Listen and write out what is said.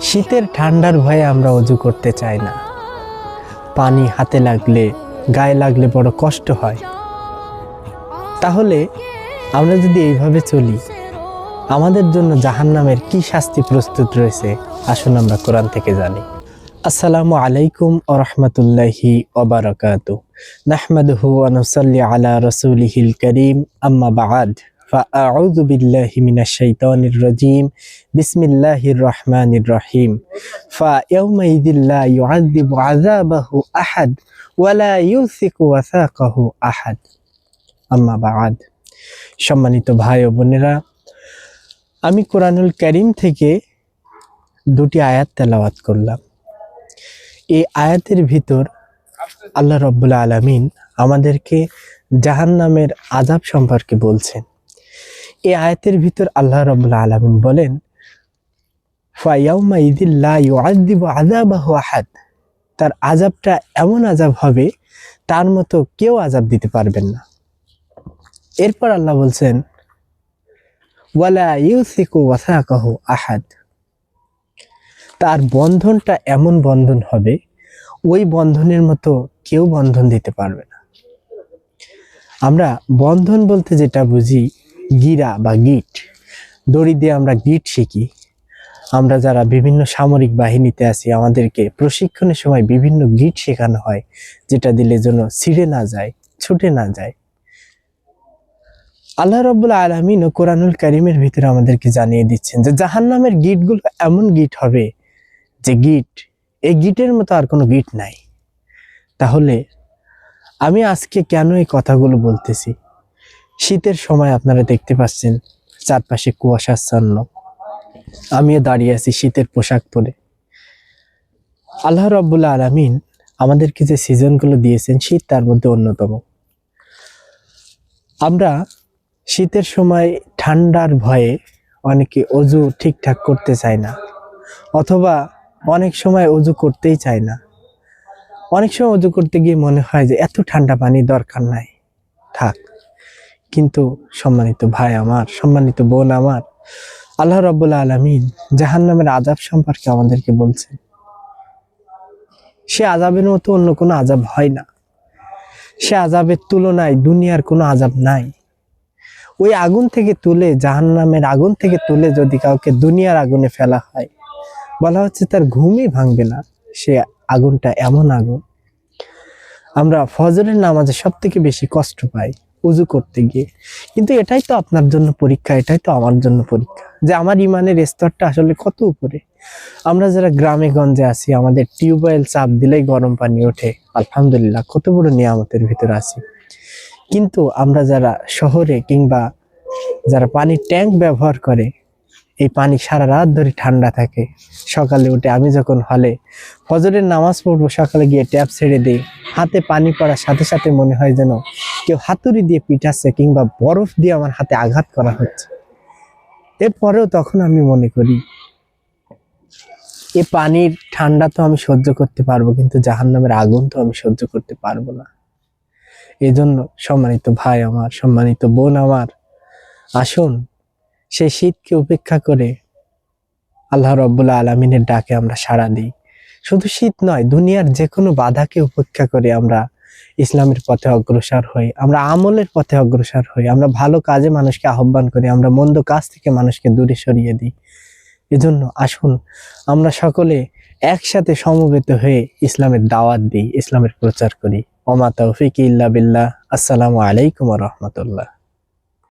শীতের ঠান্ডার ভয়ে আমরা অজু করতে চাই না। পানি হাতে লাগলে, গায়ে লাগলে বড় কষ্ট হয়। তাহলে আমরা যদি এইভাবে চলি, আমাদের জন্য জাহান্নামের কি শাস্তি প্রস্তুত রয়েছে, আসুন আমরা কোরআন থেকে জানি। আসসালামু আলাইকুম ওয়া রাহমাতুল্লাহি ওয়া বারাকাতুহু। নাহমাদুহু ওয়া নুসাল্লি আলা রাসূলিহিল কারীম, আম্মা বা'দ। ফাআউযু বিল্লাহি মিনাশ শাইতানির রাজীম। বিসমিল্লাহির রহমানির রহিম। ফায়াউমাইযিল লা ইউআযযিবু আযাবাহু আহাদ ওয়া লা ইউসিকু ওয়াসাকাহু আহাদ। আম্মা বা'দ। সম্মানিত ভাই ও বোনেরা, আমি কোরআনুল কারীম থেকে দুটি আয়াত তেলাওয়াত করলাম। এই আয়াতের ভিতর আল্লাহ রাব্বুল আলামিন আমাদেরকে জাহান্নামের আযাব সম্পর্কে বলছেন। এই আয়াতের ভিতর আল্লাহ রাব্বুল আলামিন বলেন, ফায়াউমাইযিল লা ইউআযযিবু আযাবাহু আহাদ। তার আযাবটা এমন আযাব হবে, তার মতো কেউ আযাব দিতে পারবেন না। এরপর আল্লাহ বলছেন, ওয়ালা ইউসিকু ওয়াসাকাহু আহাদ। তার বন্ধনটা এমন বন্ধন হবে, ওই বন্ধনের মতো কেউ বন্ধন দিতে পারবে না। আমরা বন্ধন বলতে যেটা বুঝি, গিরা বা গিট, দড়ি দিয়ে আমরা গিট শিখি। আমরা যারা বিভিন্ন সামরিক বাহিনীতে আছি, আমাদেরকে প্রশিক্ষণের সময় বিভিন্ন গিট শেখানো হয়, যেটা দিলে যেন ছিঁড়ে না যায়, ছুটে না যায়। আল্লাহ রাব্বুল আলামিন ও কোরআনুল কারীমের ভিতরে আমাদেরকে জানিয়ে দিচ্ছেন যে জাহান্নামের গিটগুলো এমন গিট হবে যে এই গিটের মতো আর কোনো গিট নাই। তাহলে আমি আজকে কেন এই কথাগুলো বলতেছি? শীতের সময় আপনারা দেখতে পাচ্ছেন চারপাশে কুয়াশাচ্ছন্ন, আমিও দাঁড়িয়ে আছি শীতের পোশাক পরে। আল্লাহ রাব্বুল আলামিন আমাদেরকে যে সিজনগুলো দিয়েছেন, শীত তার মধ্যে অন্যতম। আমরা শীতের সময় ঠান্ডার ভয়ে অনেকে অজু ঠিকঠাক করতে চায় না, অথবা অনেক সময় অজু করতেই চায় না। অনেক সময় অজু করতে গিয়ে মনে হয় যে এত ঠান্ডা পানি দরকার নাই, থাক। কিন্তু সম্মানিত ভাই আমার, সম্মানিত বোন আমার, আল্লাহ রাব্বুল আলামিন জাহান্নামের আযাব সম্পর্কে আমাদেরকে বলছেন, সে আযাবের মতো অন্য কোনো আযাব হয় না। সে আযাবের তুলনায় দুনিয়ার কোনো আযাব নাই। ওই আগুন থেকে তুলে, জাহান্নামের আগুন থেকে তুলে যদি কাউকে দুনিয়ার আগুনে ফেলা হয়, বলা হচ্ছে তার ঘুমই ভাঙবে না। সে আগুনটা এমন আগুন। আমরা ফজরের নামাজে সব থেকে বেশি কষ্ট পাই উজু করতে গিয়ে, কিন্তু এটাই তো আপনার জন্য পরীক্ষা, এটাই তো আমার জন্য পরীক্ষা, যে আমার ইমানের স্তরটা আসলে কত উপরে। আমরা যারা গ্রামে গঞ্জে আছি, আমাদের টিউবওয়েল চাপ দিলেই গরম পানি ওঠে, আলহামদুলিল্লাহ, কত বড় নিয়ামতের ভিতরে আছি। কিন্তু আমরা যারা শহরে কিংবা যারা পানির ট্যাঙ্ক ব্যবহার করে, এই পানি সারা রাত ধরে ঠান্ডা থাকে। সকালে উঠে আমি যখন হলে ফজরের নামাজ পড়বো, সকালে গিয়ে ট্যাপ ছেড়ে দিই, হাতে পানি পড়ার সাথে সাথে মনে হয় যেন কেউ হাতুড়ি দিয়ে পিটাচ্ছে কিংবা বরফ দিয়ে আমার হাতে আঘাত করা হচ্ছে। এরপরেও তখন আমি মনে করি, এই পানির ঠান্ডা তো আমি সহ্য করতে পারবো, কিন্তু জাহান্নামের আগুন তো আমি সহ্য করতে পারবো না। এজন্য সম্মানিত ভাই আমার, সম্মানিত বোন আমার, আসুন সেই শীতকে উপেক্ষা করে আল্লাহ রাব্বুল আলামিনের ডাকে আমরা সাড়া দিই। শুধু শীত নয়, দুনিয়ার যে কোনো বাধাকে উপেক্ষা করে আমরা ইসলামের পথে অগ্রসর হই, আমরা আমলের পথে অগ্রসর হই, আমরা ভালো কাজে মানুষকে আহ্বান করি, আমরা মন্দ কাজ থেকে মানুষকে দূরে সরিয়ে দিই। এজন্য আসুন আমরা সকলে একসাথে সমবেত হয়ে ইসলামের দাওয়াত দিই, ইসলামের প্রচার করি। ওমা তাওফিক ইল্লা বিল্লাহ। আসসালামু আলাইকুম ওয়া রাহমাতুল্লাহ।